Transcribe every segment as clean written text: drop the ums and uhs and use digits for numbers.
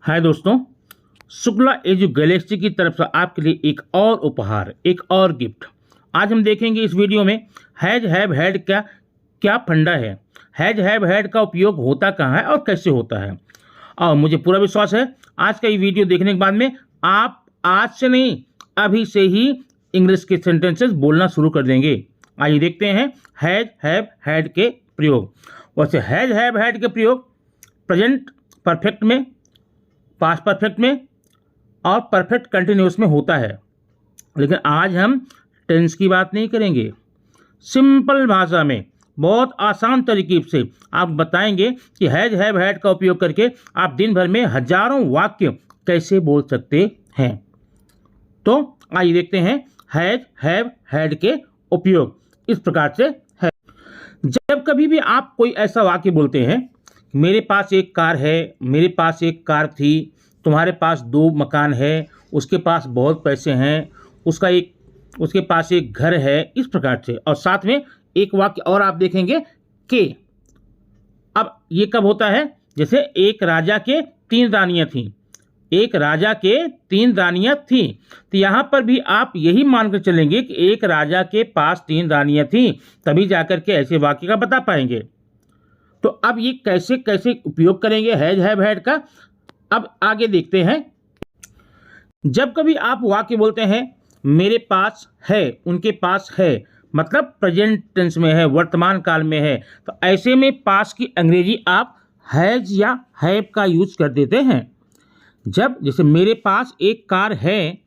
हाय दोस्तों, Shukla edu Galaxy की तरफ से आपके लिए एक और उपहार, एक और गिफ्ट। आज हम देखेंगे इस वीडियो में हैज हैव हैड का क्या फंडा है, हैज हैव हैड का उपयोग होता कहाँ है और कैसे होता है। और मुझे पूरा विश्वास है आज का ये वीडियो देखने के बाद में आप आज से नहीं अभी से ही इंग्लिश के सेंटेंसेस बोलना शुरू कर देंगे। आइए देखते हैं हैज हैव हैड के प्रयोग। वैसे हैज हैव हैड के प्रयोग प्रेजेंट परफेक्ट में, पास्ट परफेक्ट में और परफेक्ट कंटिन्यूस में होता है, लेकिन आज हम टेंस की बात नहीं करेंगे। सिंपल भाषा में बहुत आसान तरीके से आप बताएंगे कि हैज हैव हैड का उपयोग करके आप दिन भर में हजारों वाक्य कैसे बोल सकते हैं। तो आइए देखते हैं हैज हैव हैड के उपयोग। इस प्रकार से है, जब कभी भी आप कोई ऐसा वाक्य बोलते हैं, मेरे पास एक कार है, मेरे पास एक कार थी, तुम्हारे पास 2 मकान है, उसके पास बहुत पैसे हैं, उसके पास एक घर है, इस प्रकार से। और साथ में एक वाक्य और आप देखेंगे कि अब ये कब होता है, जैसे एक राजा के 3 रानियां थीं, एक राजा के 3 रानियां थीं, तो यहाँ पर भी आप यही मानकर चलेंगे कि एक राजा के पास 3 रानियां थीं, तभी जाकर के ऐसे वाक्य का बता पाएंगे। तो अब ये कैसे कैसे उपयोग करेंगे हैज हैव हैड का, अब आगे देखते हैं। जब कभी आप वाक्य बोलते हैं मेरे पास है, उनके पास है, मतलब प्रेजेंट टेंस में है, वर्तमान काल में है, तो ऐसे में पास की अंग्रेजी आप हैज या हैव का यूज कर देते हैं। जब जैसे मेरे पास एक कार है,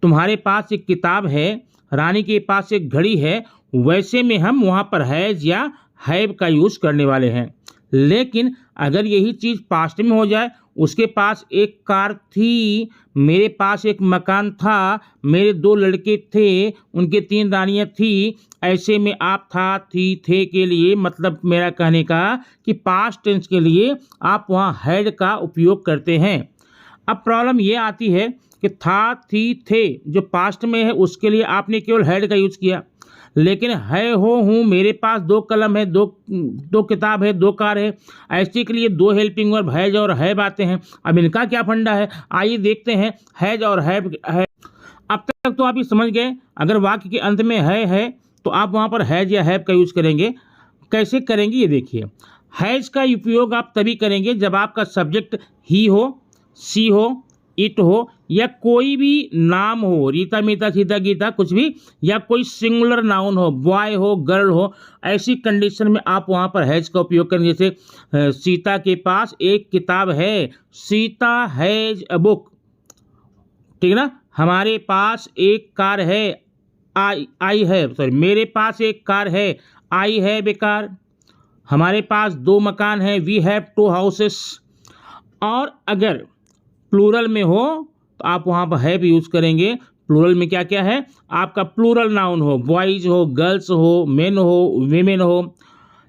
तुम्हारे पास एक किताब है, रानी के पास एक घड़ी है, वैसे में हम वहाँ पर हैज या हैव का यूज करने वाले हैं। लेकिन अगर यही चीज़ पास्ट में हो जाए, उसके पास एक कार थी, मेरे पास एक मकान था, मेरे 2 लड़के थे, उनके 3 रानियां थी, ऐसे में आप था, थी, थे के लिए, मतलब मेरा कहने का कि पास्ट टेंस के लिए आप वहाँ हैड का उपयोग करते हैं। अब प्रॉब्लम ये आती है कि था, थी, थे जो पास्ट में है उसके लिए आपने केवल हैड का यूज किया, लेकिन है, हो, हूँ, मेरे पास 2 कलम है, दो किताब है, 2 कार है, ऐसे के लिए 2 हेल्पिंग वर्ब हैज और हैव आते हैं। अब इनका क्या फंडा है, आइए देखते हैं हैज और हैव है। अब तक तो आप ये समझ गए, अगर वाक्य के अंत में है तो आप वहाँ पर हैज या हैव का यूज करेंगे। कैसे करेंगे ये देखिए। हैज का उपयोग आप तभी करेंगे जब आपका सब्जेक्ट ही हो, सी हो, इट हो, या कोई भी नाम हो, रीता मीता सीता गीता कुछ भी, या कोई सिंगुलर नाउन हो, बॉय हो, गर्ल हो, ऐसी कंडीशन में आप वहाँ पर हैज का उपयोग करेंगे। जैसे सीता के पास एक किताब है, सीता हैज अ बुक, ठीक ना। हमारे पास एक कार है, आई हैव, सॉरी, मेरे पास एक कार है, आई हैव ए कार। हमारे पास 2 मकान हैं, वी हैव 2 हाउसेस। और अगर प्लूरल में हो तो आप वहाँ पर हैव यूज करेंगे। प्लूरल में क्या क्या है, आपका प्लूरल नाउन हो, बॉयज हो, गर्ल्स हो, मेन हो, वीमेन हो,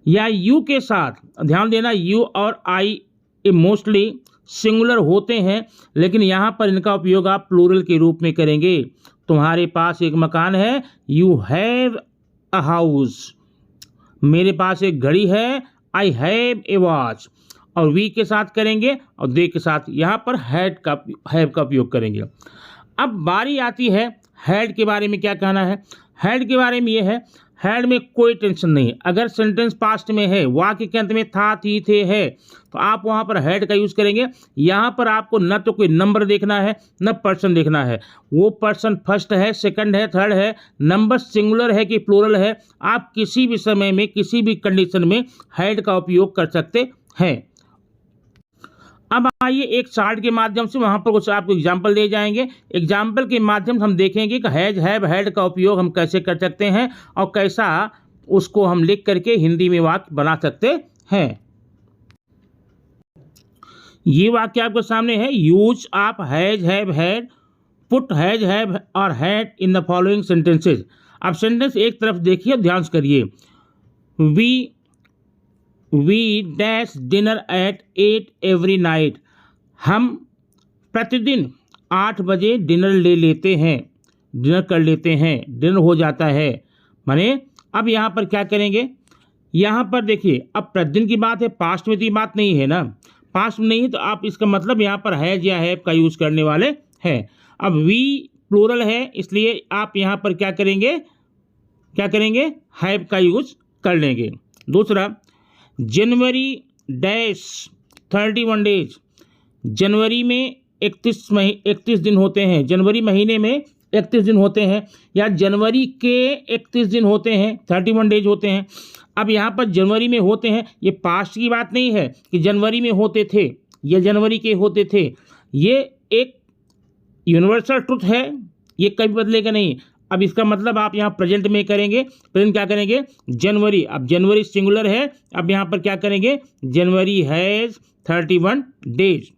या यू के साथ। ध्यान देना, यू और आई मोस्टली सिंगुलर होते हैं, लेकिन यहाँ पर इनका उपयोग आप प्लूरल के रूप में करेंगे। तुम्हारे पास एक मकान है, यू हैव अ हाउस। मेरे पास एक घड़ी है, आई हैव ए वॉच। और वी के साथ करेंगे और दे के साथ यहाँ पर हैव का उपयोग करेंगे। अब बारी आती है हैड के बारे में क्या कहना है। हैड के बारे में ये है, हैड में कोई टेंशन नहीं। अगर सेंटेंस पास्ट में है, वाक्य के अंत में था, थी, थे है, तो आप वहाँ पर हैड का यूज़ करेंगे। यहाँ पर आपको न तो कोई नंबर देखना है, न पर्सन देखना है, वो पर्सन फर्स्ट है, सेकंड है, थर्ड है, नंबर सिंगुलर है कि प्लूरल है, आप किसी भी समय में किसी भी कंडीशन में हैड का उपयोग कर सकते हैं। अब आइए एक चार्ट के माध्यम से वहाँ पर कुछ आपको एग्जाम्पल दे जाएंगे। एग्जाम्पल के माध्यम से हम देखेंगे कि हैज हैव हैड का उपयोग हम कैसे कर सकते हैं और कैसा उसको हम लिख करके हिंदी में वाक्य बना सकते हैं। ये वाक्य आपके सामने है, यूज आप has have had, put has have और had in the following sentences. अब सेंटेंस एक तरफ देखिए, ध्यान से करिए। We dash dinner at 8 every night. हम प्रतिदिन 8 बजे डिनर ले लेते हैं, डिनर कर लेते हैं, डिनर हो जाता है। माने अब यहाँ पर क्या करेंगे, यहाँ पर देखिए, अब प्रतिदिन की बात है, पास्ट में तो ये बात नहीं है ना। पास्ट में नहीं है तो आप इसका मतलब यहाँ पर हैज या हैव का यूज़ करने वाले हैं। अब वी प्लूरल है इसलिए आप यहाँ पर क्या करेंगे हैव का यूज़ कर लेंगे। दूसरा, जनवरी डैश 31 डेज, जनवरी में 31 दिन होते हैं, जनवरी महीने में 31 दिन होते हैं, या जनवरी के 31 दिन होते हैं, 31 डेज होते हैं। अब यहाँ पर जनवरी में होते हैं, ये पास्ट की बात नहीं है कि जनवरी में होते थे या जनवरी के होते थे, ये एक यूनिवर्सल ट्रुथ है, ये कभी बदलेगा नहीं। अब इसका मतलब आप यहाँ प्रेजेंट में करेंगे, प्रेजेंट क्या करेंगे, जनवरी। अब जनवरी सिंगुलर है, अब यहाँ पर क्या करेंगे, जनवरी हैज़ 31 डेज।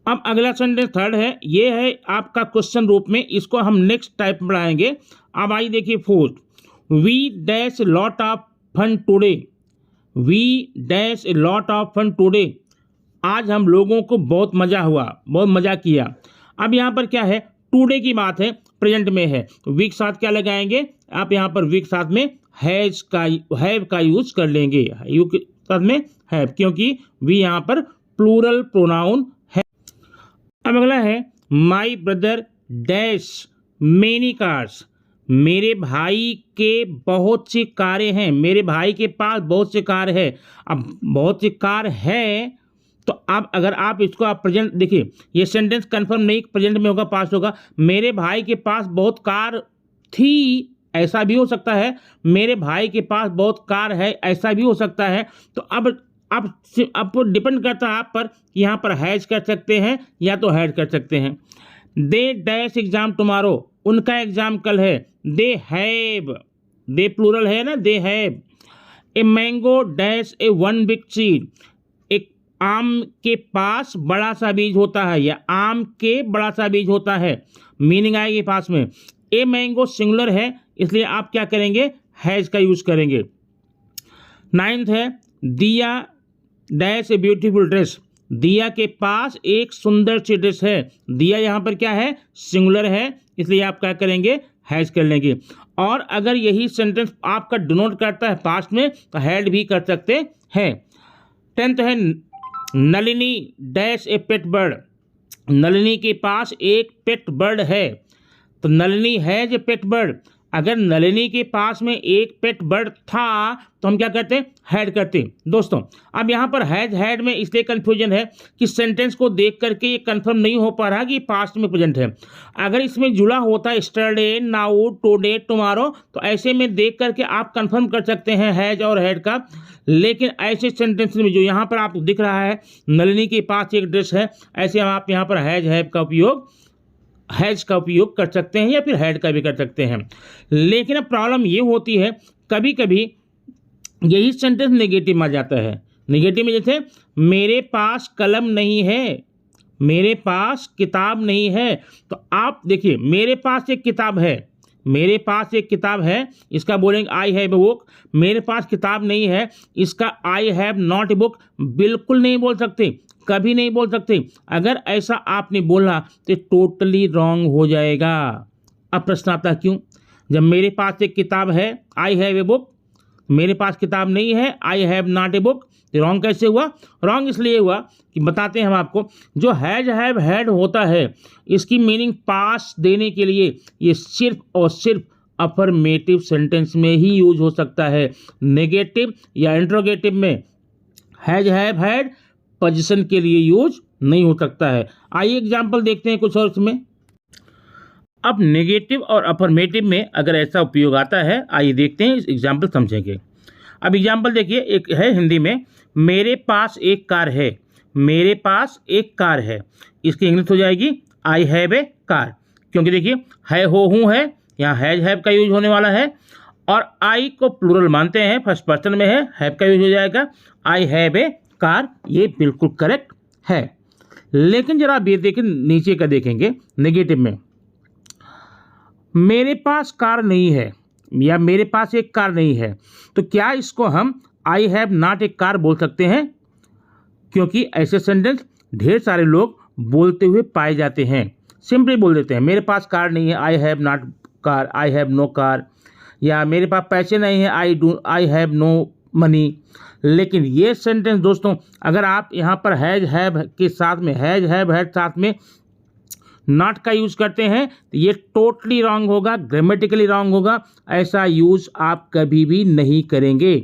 अब अगला सेंटेंस थर्ड है, ये है आपका क्वेश्चन रूप में, इसको हम नेक्स्ट टाइप में पढ़ाएंगे। अब आइए देखिए fourth, we dash lot of fun today, we dash a lot of fun today, आज हम लोगों को बहुत मज़ा हुआ, बहुत मज़ा किया। अब यहाँ पर क्या है, टुडे की बात है, प्रेजेंट में है, वी के साथ क्या लगाएंगे, आप यहाँ पर वी के साथ में हैव का यूज कर लेंगे, यू के साथ में हैव, क्योंकि वी यहाँ पर प्लूरल प्रोनाउन है। अब अगला है, my brother dash many cars, मेरे भाई के बहुत सी कारें हैं, मेरे भाई के पास बहुत सी कार है। अब बहुत सी कार है तो अब अगर आप इसको आप प्रेजेंट देखिए, ये सेंटेंस कंफर्म नहीं प्रेजेंट में होगा पास्ट होगा, मेरे भाई के पास बहुत कार थी ऐसा भी हो सकता है, मेरे भाई के पास बहुत कार है ऐसा भी हो सकता है। तो अब डिपेंड करता है आप पर कि यहाँ पर हैज कर सकते हैं या तो हैड कर सकते हैं। दे डैश एग्जाम टुमारो, उनका एग्जाम कल है, दे हैव, दे प्लूरल है ना, they have. A mango dash A one big seed, एक आम के पास बड़ा सा बीज होता है या आम के बड़ा सा बीज होता है, मीनिंग आएगी पास में। ए मैंगो सिंगुलर है इसलिए आप क्या करेंगे, हैज का यूज करेंगे। नाइन्थ है, दिया डैश ए ब्यूटीफुल ड्रेस, दिया के पास एक सुंदर सी ड्रेस है, दिया यहाँ पर क्या है, सिंगुलर है इसलिए आप क्या करेंगे, हैज कर लेंगे। और अगर यही सेंटेंस आपका डिनोट करता है पास्ट में तो हैड भी कर सकते हैं। 10th है, नलिनी डैश ए पेट बर्ड, नलिनी के पास एक पेट बर्ड है, तो Nalini has a pet bird. अगर नलिनी के पास में एक पेट बर्ड था तो हम क्या करते हैं, हैड करते हैं। दोस्तों अब यहाँ पर हैज हैड में इसलिए कन्फ्यूजन है कि सेंटेंस को देख करके ये कंफर्म नहीं हो पा रहा कि पास्ट में प्रेजेंट है। अगर इसमें जुड़ा होता यस्टरडे, नाउ, टुडे, टुमारो, तो ऐसे में देख करके आप कंफर्म कर सकते हैं हैज और हैड का। लेकिन ऐसे सेंटेंस में जो यहाँ पर आपको दिख रहा है नलिनी के पास एक ड्रेस है, ऐसे आप यहाँ पर हैज हैव का उपयोग, हैज का उपयोग कर सकते हैं या फिर हैड का भी कर सकते हैं। लेकिन अब प्रॉब्लम ये होती है कभी कभी यही सेंटेंस नेगेटिव में आ जाता है। नेगेटिव में जैसे मेरे पास कलम नहीं है, मेरे पास किताब नहीं है, तो आप देखिए मेरे पास एक किताब है, मेरे पास एक किताब है, इसका बोलेंगे आई हैव ए बुक। मेरे पास किताब नहीं है, इसका आई हैव नॉट ए बुक बिल्कुल नहीं बोल सकते, कभी नहीं बोल सकते। अगर ऐसा आपने बोला तो टोटली रॉन्ग हो जाएगा। अब प्रश्न आता क्यों, जब मेरे पास एक किताब है आई हैव ए बुक, मेरे पास किताब नहीं है I have not a book, wrong कैसे हुआ? रॉन्ग इसलिए हुआ कि बताते हैं हम आपको, जो हैज हैव हैड होता है इसकी मीनिंग पास देने के लिए ये सिर्फ और सिर्फ अफर्मेटिव सेंटेंस में ही यूज हो सकता है। नेगेटिव या इंट्रोगेटिव में हैज हैव हैड पोजीशन के लिए यूज नहीं हो सकता है। आइए एग्जाम्पल देखते हैं कुछ और इसमें। अब नेगेटिव और अफर्मेटिव में अगर ऐसा उपयोग आता है, आइए देखते हैं, एग्जाम्पल समझेंगे। अब एग्जाम्पल देखिए, एक है हिंदी में, मेरे पास एक कार है, मेरे पास एक कार है, इसकी इंग्लिश हो जाएगी आई हैव ए कार, क्योंकि देखिए है हो हूँ है, यहाँ हैज हैव का यूज होने वाला है, और आई को प्लूरल मानते हैं, फर्स्ट पर्सन में है, हैव का यूज हो जाएगा, आई हैव ए कार, ये बिल्कुल करेक्ट है। लेकिन जरा आप ये देखें, नीचे का देखेंगे नेगेटिव में, मेरे पास कार नहीं है या मेरे पास एक कार नहीं है, तो क्या इसको हम आई हैव नॉट ए कार बोल सकते हैं? क्योंकि ऐसे सेंटेंस ढेर सारे लोग बोलते हुए पाए जाते हैं। सिंपली बोल देते हैं मेरे पास कार नहीं है, I have not car, I have no car, या मेरे पास पैसे नहीं है, आई हैव नो मनी। लेकिन ये सेंटेंस दोस्तों अगर आप यहाँ पर हैज हैव के साथ में हैज हैव हैड साथ में नॉट का यूज करते हैं तो ये टोटली रॉन्ग होगा, ग्रामेटिकली रॉन्ग होगा। ऐसा यूज आप कभी भी नहीं करेंगे।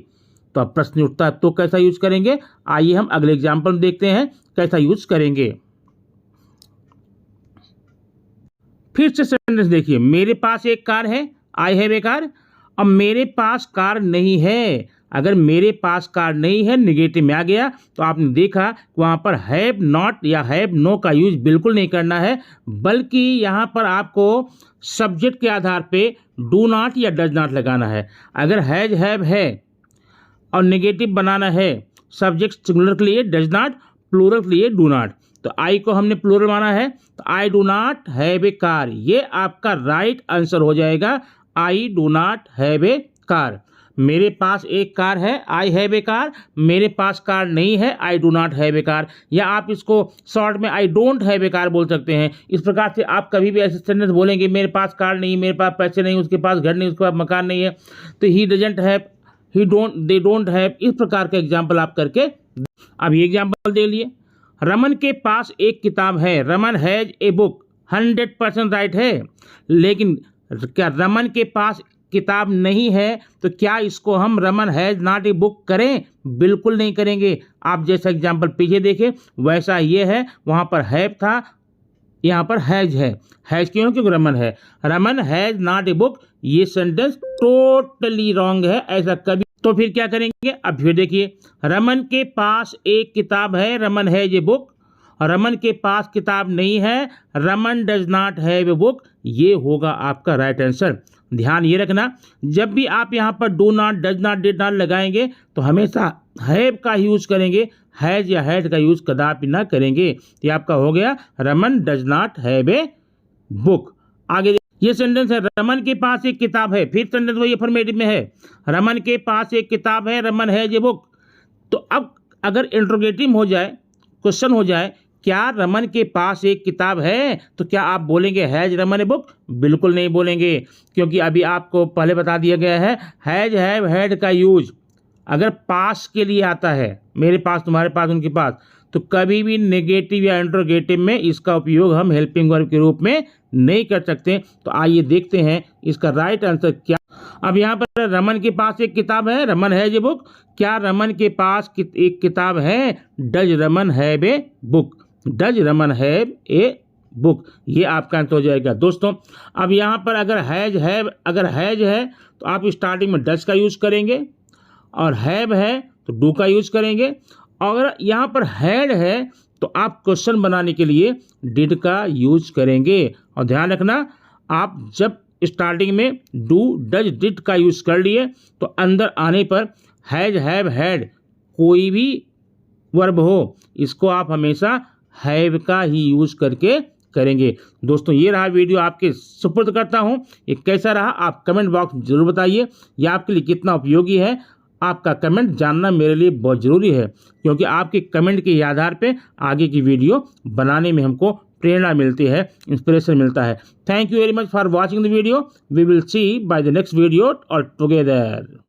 तो अब प्रश्न उठता है तो कैसा यूज करेंगे? आइए हम अगले एग्जाम्पल देखते हैं कैसा यूज करेंगे। फिर से सेंटेंस देखिए, मेरे पास एक कार है, आई हैव ए कार। अब मेरे पास कार नहीं है, अगर मेरे पास कार नहीं है निगेटिव में आ गया तो आपने देखा वहाँ पर हैव नॉट या हैव नो का यूज बिल्कुल नहीं करना है, बल्कि यहाँ पर आपको सब्जेक्ट के आधार पे डू नॉट या डज नॉट लगाना है। अगर हैज हैव है और नेगेटिव बनाना है, सब्जेक्ट सिंगुलर के लिए डज नॉट, प्लूरल के लिए डू नॉट। तो आई को हमने प्लूरल माना है तो I do not have a car, ये आपका राइट आंसर हो जाएगा। I do not have a car. मेरे पास एक कार है, आई हैव ए कार। मेरे पास कार नहीं है, I do not have a car. या आप इसको शॉर्ट में I don't have a car बोल सकते हैं। इस प्रकार से आप कभी भी ऐसे सेंटेंस बोलेंगे, मेरे पास कार नहीं, मेरे पास पैसे नहीं, उसके पास घर नहीं, उसके पास मकान नहीं है, तो he doesn't have, he don't, they don't have, इस प्रकार का एग्जाम्पल आप करके। अब ये एग्जाम्पल दे लिए, रमन के पास एक किताब है, Raman has a book, 100% right है। लेकिन क्या रमन के पास किताब नहीं है तो क्या इसको हम Raman has not a book करें? बिल्कुल नहीं करेंगे। आप जैसा एग्जाम्पल पीछे देखें वैसा ये है, वहाँ पर हैव था, यहाँ पर हैज है। हैज क्यों? क्योंकि रमन है। Raman has not a book, ये सेंटेंस टोटली रॉन्ग है, ऐसा कभी। तो फिर क्या करेंगे? अब फिर देखिए, रमन के पास एक किताब है, Raman has a book. Raman के पास किताब नहीं है, Raman does not have a book, ये होगा आपका राइट आंसर। ध्यान ये रखना, जब भी आप यहाँ पर do not, does not, did not लगाएंगे तो हमेशा हैव का यूज करेंगे, हैज या हैड का यूज कदापि ना करेंगे। ये आपका हो गया Raman does not have a book. आगे ये सेंटेंस है, रमन के पास एक किताब है। फिर सेंटेंस वही अफर्मेटिव में है, रमन के पास एक किताब है, रमन हैज ए बुक। तो अब अगर इंट्रोगेटिव हो जाए, क्वेश्चन हो जाए, क्या रमन के पास एक किताब है, तो क्या आप बोलेंगे हैज रमन ए बुक? बिल्कुल नहीं बोलेंगे, क्योंकि अभी आपको पहले बता दिया गया है हैज हैव हैड का यूज अगर पास के लिए आता है, मेरे पास, तुम्हारे पास, उनके पास, तो कभी भी नेगेटिव या इंट्रोगेटिव में इसका उपयोग हम हेल्पिंग वर्ब के रूप में नहीं कर सकते। तो आइए देखते हैं इसका राइट आंसर क्या। अब यहाँ पर रमन के पास एक किताब है, रमन हैज ए बुक। क्या रमन के पास एक किताब है? Does Raman have a book, does Raman have a book, ये आपका आंसर हो जाएगा दोस्तों। अब यहाँ पर अगर हैज हैव, अगर हैज है तो आप स्टार्टिंग में डज का यूज करेंगे, और हैव है तो डू का यूज करेंगे। और यहाँ पर हैड है तो आप क्वेश्चन बनाने के लिए डिड का यूज करेंगे। और ध्यान रखना, आप जब स्टार्टिंग में डू, डज, डिड का यूज कर लिए तो अंदर आने पर हैज हैव हैड कोई भी वर्ब हो, इसको आप हमेशा हैव का ही यूज करके करेंगे। दोस्तों ये रहा वीडियो, आपके सुपुर्द करता हूँ। ये कैसा रहा आप कमेंट बॉक्स में जरूर बताइए, यह आपके लिए कितना उपयोगी है। आपका कमेंट जानना मेरे लिए बहुत ज़रूरी है, क्योंकि आपके कमेंट के आधार पे आगे की वीडियो बनाने में हमको प्रेरणा मिलती है, इंस्पिरेशन मिलता है। Thank you very much for watching the video. We will see by the next video और टुगेदर।